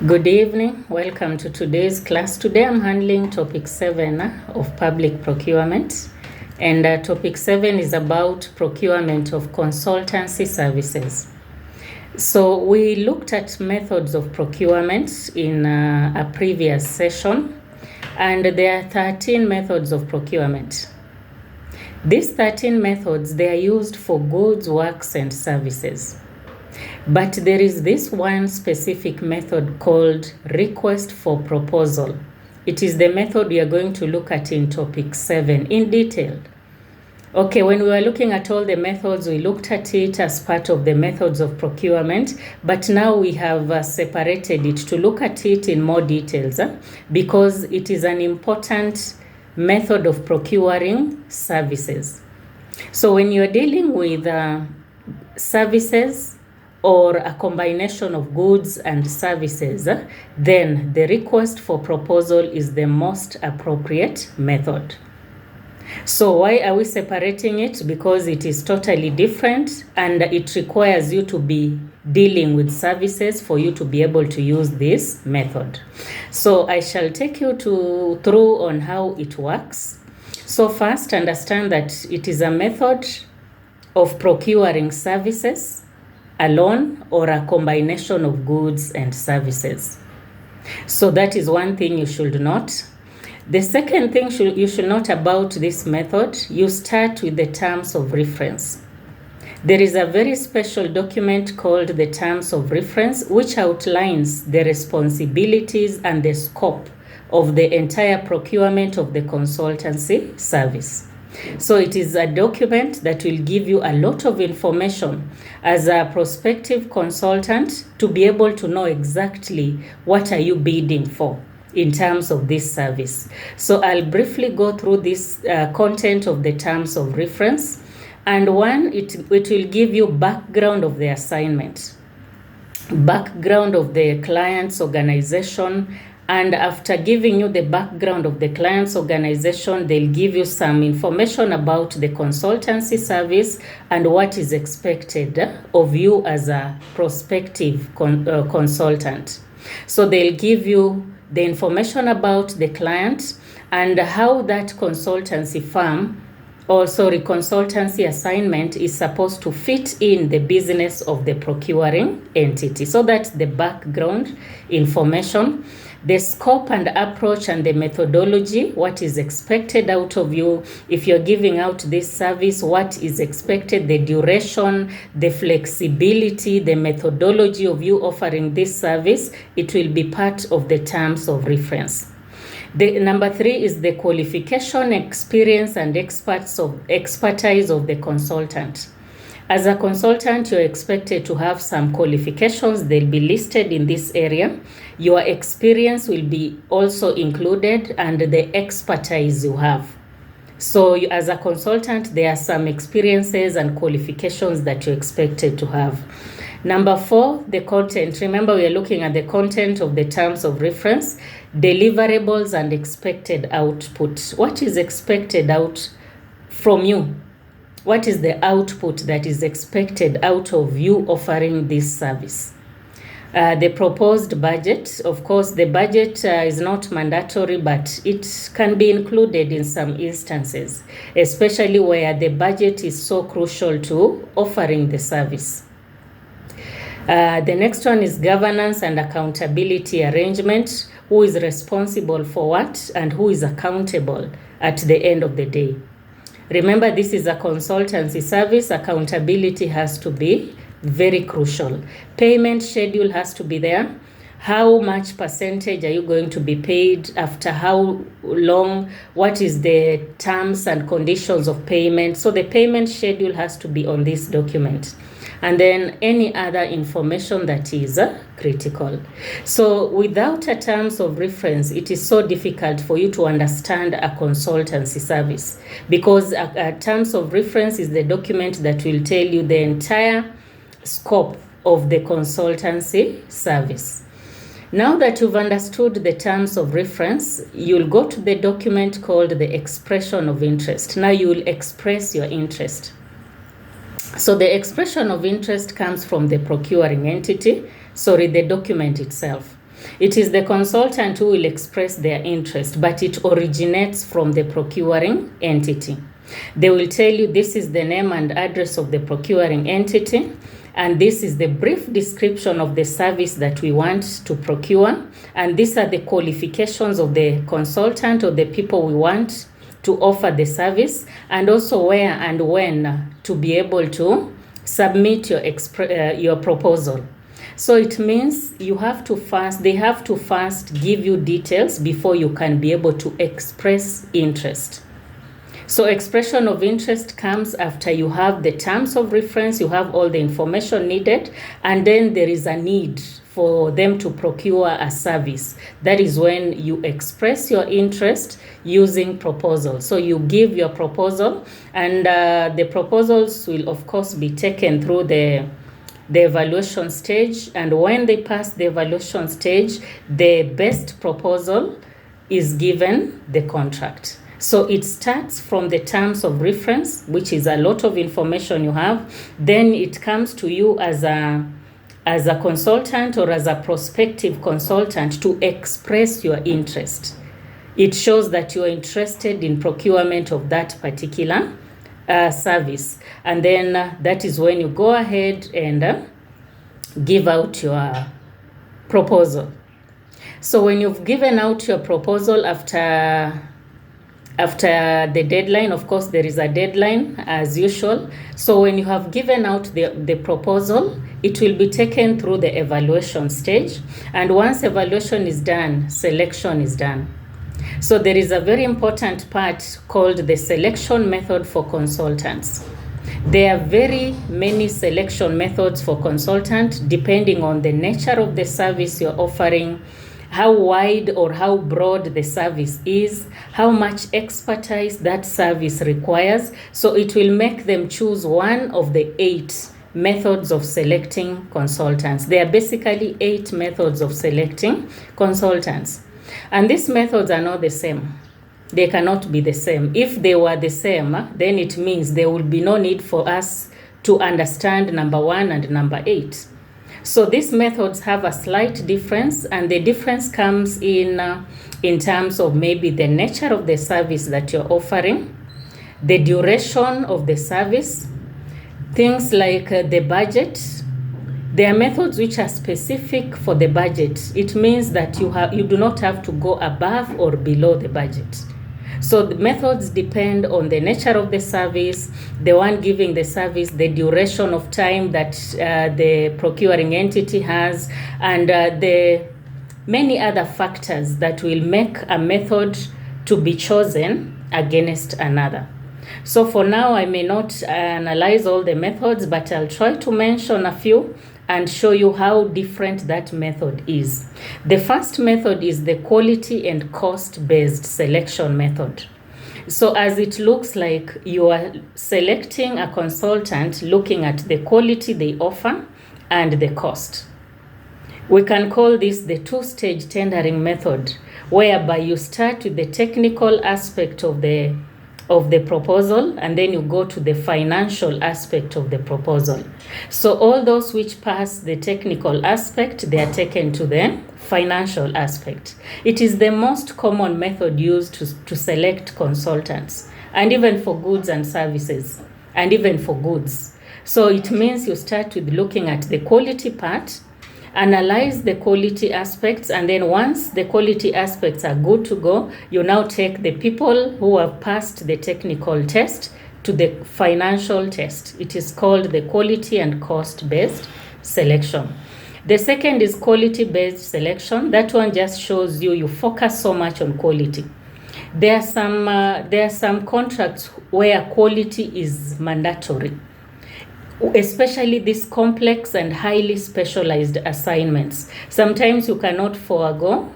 Good evening. Welcome to today's class. Today I'm handling topic 7 of public procurement, and topic 7 is about procurement of consultancy services. So we looked at methods of procurement in a previous session, and there are 13 methods of procurement. These 13 methods, they are used for goods, works, and services. But there is this one specific method called request for proposal. It is the method we are going to look at in topic 7 in detail. Okay, when we were looking at all the methods, we looked at it as part of the methods of procurement, but now we have separated it to look at it in more details because it is an important method of procuring services. So when you're dealing with services, or a combination of goods and services, then the request for proposal is the most appropriate method. So why are we separating it? Because it is totally different and it requires you to be dealing with services for you to be able to use this method. So I shall take you through on how it works. So first, understand that it is a method of procuring services alone or a combination of goods and services. So that is one thing you should note. The second thing you should note about this method, you start with the terms of reference. There is a very special document called the terms of reference, which outlines the responsibilities and the scope of the entire procurement of the consultancy service. So it is a document that will give you a lot of information as a prospective consultant to be able to know exactly what are you bidding for in terms of this service. So I'll briefly go through this content of the terms of reference. And one, it will give you background of the assignment, background of the client's organization. And after giving you the background of the client's organization, they'll give you some information about the consultancy service and what is expected of you as a prospective consultant. So they'll give you the information about the client and how that consultancy assignment is supposed to fit in the business of the procuring entity. So that's the background information. The scope and approach and the methodology, what is expected out of you if you're giving out this service, what is expected, the duration, the flexibility, the methodology of you offering this service, it will be part of the terms of reference. The number 3 is the qualification, experience, and expertise of the consultant. As a consultant, you're expected to have some qualifications. They'll be listed in this area. Your experience will be also included and the expertise you have. So as a consultant, there are some experiences and qualifications that you're expected to have. Number 4, the content. Remember, we are looking at the content of the terms of reference, deliverables and expected output. What is expected out from you? What is the output that is expected out of you offering this service? The proposed budget, of course, the budget is not mandatory, but it can be included in some instances, especially where the budget is so crucial to offering the service. The next one is governance and accountability arrangement. Who is responsible for what and who is accountable at the end of the day? Remember, this is a consultancy service. Accountability has to be very crucial. Payment schedule has to be there. How much percentage are you going to be paid? After how long? What is the terms and conditions of payment? So the payment schedule has to be on this document. And then any other information that is critical. So without a terms of reference, it is so difficult for you to understand a consultancy service, because a terms of reference is the document that will tell you the entire scope of the consultancy service. Now that you've understood the terms of reference, you'll go to the document called the expression of interest. Now you will express your interest. So the expression of interest comes from the procuring entity, the document itself. It is the consultant who will express their interest, but it originates from the procuring entity. They will tell you this is the name and address of the procuring entity, and this is the brief description of the service that we want to procure, and these are the qualifications of the consultant or the people we want to offer the service, and also where and when to be able to submit your proposal. So it means they have to first give you details before you can be able to express interest. So expression of interest comes after you have the terms of reference, you have all the information needed, and then there is a need for them to procure a service. That is when you express your interest using proposal. So you give your proposal, and the proposals will of course be taken through the evaluation stage, and when they pass the evaluation stage, the best proposal is given the contract. So it starts from the terms of reference, which is a lot of information you have. Then it comes to you as a consultant or as a prospective consultant to express your interest. It shows that you are interested in procurement of that particular service. And then that is when you go ahead and give out your proposal. So when you've given out your proposal after the deadline, of course there is a deadline as usual. So when you have given out the proposal, it will be taken through the evaluation stage. And once evaluation is done, selection is done. So there is a very important part called the selection method for consultants. There are very many selection methods for consultants depending on the nature of the service you're offering, how wide or how broad the service is, how much expertise that service requires. So it will make them choose one of the 8 methods of selecting consultants. There are basically 8 methods of selecting consultants. And these methods are not the same. They cannot be the same. If they were the same, then it means there will be no need for us to understand number 1 and number 8. So these methods have a slight difference, and the difference comes in terms of maybe the nature of the service that you're offering, the duration of the service, things like the budget. There are methods which are specific for the budget. It means that you do not have to go above or below the budget. So the methods depend on the nature of the service, the one giving the service, the duration of time that the procuring entity has, and the many other factors that will make a method to be chosen against another. So for now, I may not analyze all the methods, but I'll try to mention a few and show you how different that method is. The first method is the quality and cost-based selection method. So as it looks like, you are selecting a consultant looking at the quality they offer and the cost. We can call this the 2-stage tendering method, whereby you start with the technical aspect of the proposal, and then you go to the financial aspect of the proposal. So all those which pass the technical aspect, they are taken to the financial aspect. It is the most common method used to select consultants, and even for goods and services, and even for goods. So it means you start with looking at the quality part, analyze the quality aspects, and then once the quality aspects are good to go, you now take the people who have passed the technical test to the financial test. It is called the quality and cost-based selection. The second is quality-based selection. That one just shows you focus so much on quality. There are some contracts where quality is mandatory, especially these complex and highly specialized assignments. Sometimes you cannot forego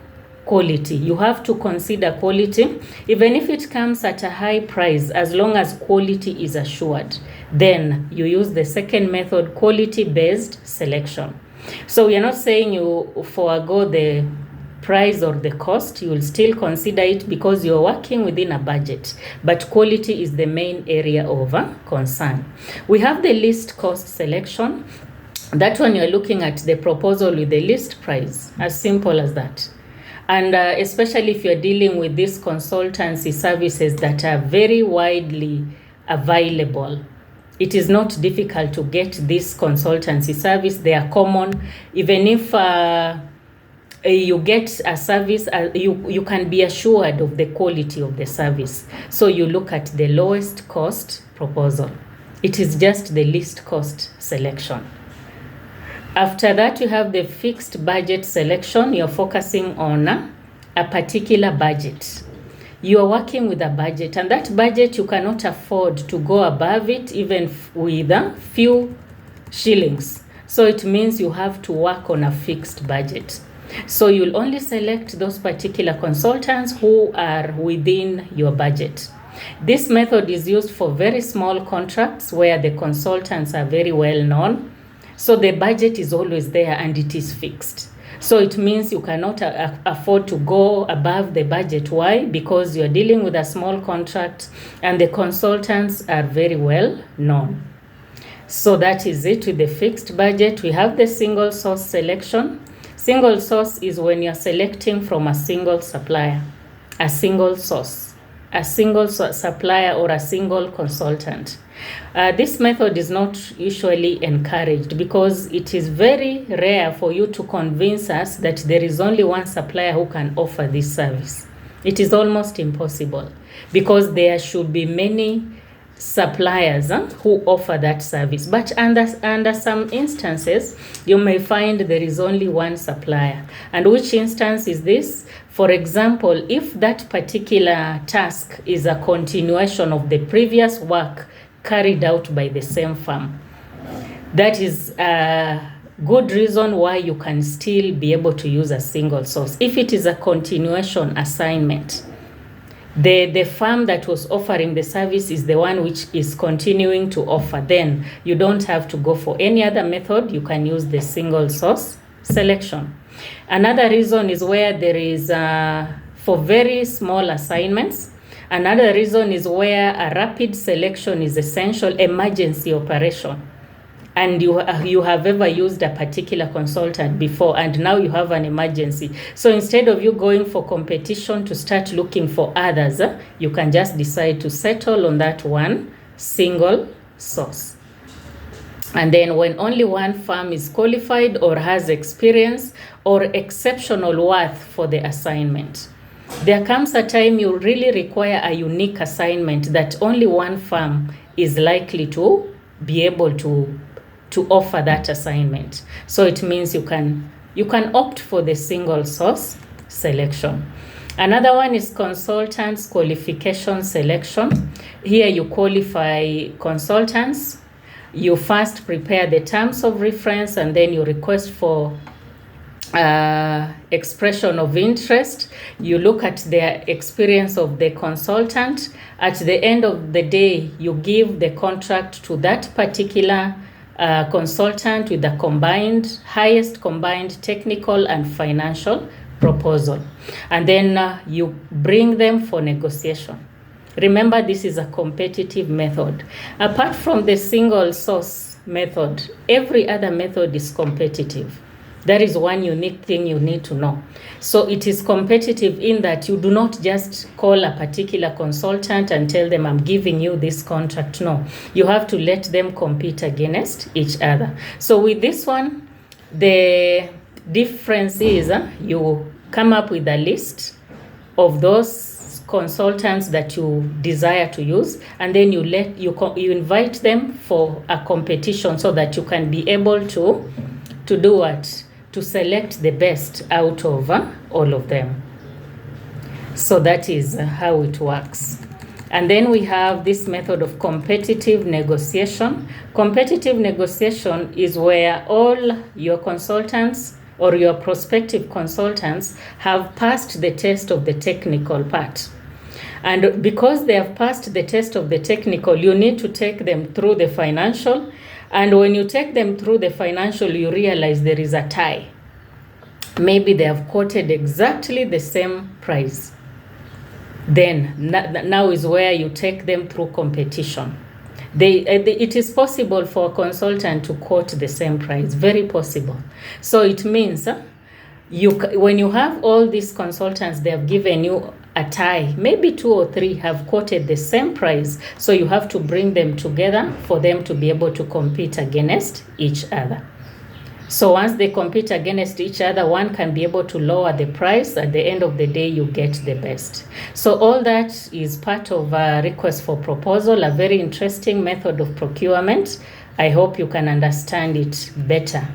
quality. You have to consider quality, even if it comes at a high price, as long as quality is assured. Then you use the second method, quality-based selection. So we are not saying you forego the price or the cost. You will still consider it because you're working within a budget, but quality is the main area of concern. We have the least cost selection. That one, you're looking at the proposal with the list price, as simple as that. And especially if you're dealing with these consultancy services that are very widely available, it is not difficult to get this consultancy service. They are common. Even if you get a service, you can be assured of the quality of the service. So you look at the lowest cost proposal. It is just the least cost selection. After that, you have the fixed budget selection. You're focusing on a particular budget. You are working with a budget, and that budget you cannot afford to go above it even with a few shillings. So it means you have to work on a fixed budget. So you'll only select those particular consultants who are within your budget. This method is used for very small contracts where the consultants are very well known. So the budget is always there and it is fixed. So it means you cannot afford to go above the budget. Why? Because you're dealing with a small contract and the consultants are very well known. So that is it with the fixed budget. We have the single source selection. Single source is when you're selecting from a single supplier, a single source, a single supplier or a single consultant. This method is not usually encouraged because it is very rare for you to convince us that there is only one supplier who can offer this service. It is almost impossible because there should be many suppliers who offer that service. But under some instances, you may find there is only one supplier. And which instance is this? For example, if that particular task is a continuation of the previous work carried out by the same firm, that is a good reason why you can still be able to use a single source. If it is a continuation assignment, the firm that was offering the service is the one which is continuing to offer, then you don't have to go for any other method. You can use the single source selection. Another reason is where there is for very small assignments. Another reason is where a rapid selection is essential, emergency operation, and you have ever used a particular consultant before and now you have an emergency. So instead of you going for competition to start looking for others, you can just decide to settle on that one single source. And then when only one firm is qualified or has experience or exceptional worth for the assignment, there comes a time you really require a unique assignment that only one firm is likely to be able to offer that assignment. So it means you can opt for the single source selection. Another one is consultants qualification selection. Here you qualify consultants. You first prepare the terms of reference and then you request for expression of interest. You look at the experience of the consultant. At the end of the day, you give the contract to that particular consultant with the highest combined technical and financial proposal. And then you bring them for negotiation. Remember, this is a competitive method. Apart from the single source method, every other method is competitive. That is one unique thing you need to know. So it is competitive in that you do not just call a particular consultant and tell them, I'm giving you this contract. No, you have to let them compete against each other. So with this one, the difference is you come up with a list of those consultants that you desire to use, and then you invite them for a competition so that you can be able to do what? To select the best out of all of them. So that is how it works. And then we have this method of competitive negotiation. Competitive negotiation is where all your consultants or your prospective consultants have passed the test of the technical part. And because they have passed the test of the technical, you need to take them through the financial. And when you take them through the financial, you realize there is a tie. Maybe they have quoted exactly the same price. Then now is where you take them through competition. It is possible for a consultant to quote the same price, very possible. So it means when you have all these consultants, they have given you a tie, maybe 2 or 3 have quoted the same price, so you have to bring them together for them to be able to compete against each other. So once they compete against each other, one can be able to lower the price. At the end of the day, you get the best. So all that is part of a request for proposal, a very interesting method of procurement. I hope you can understand it better.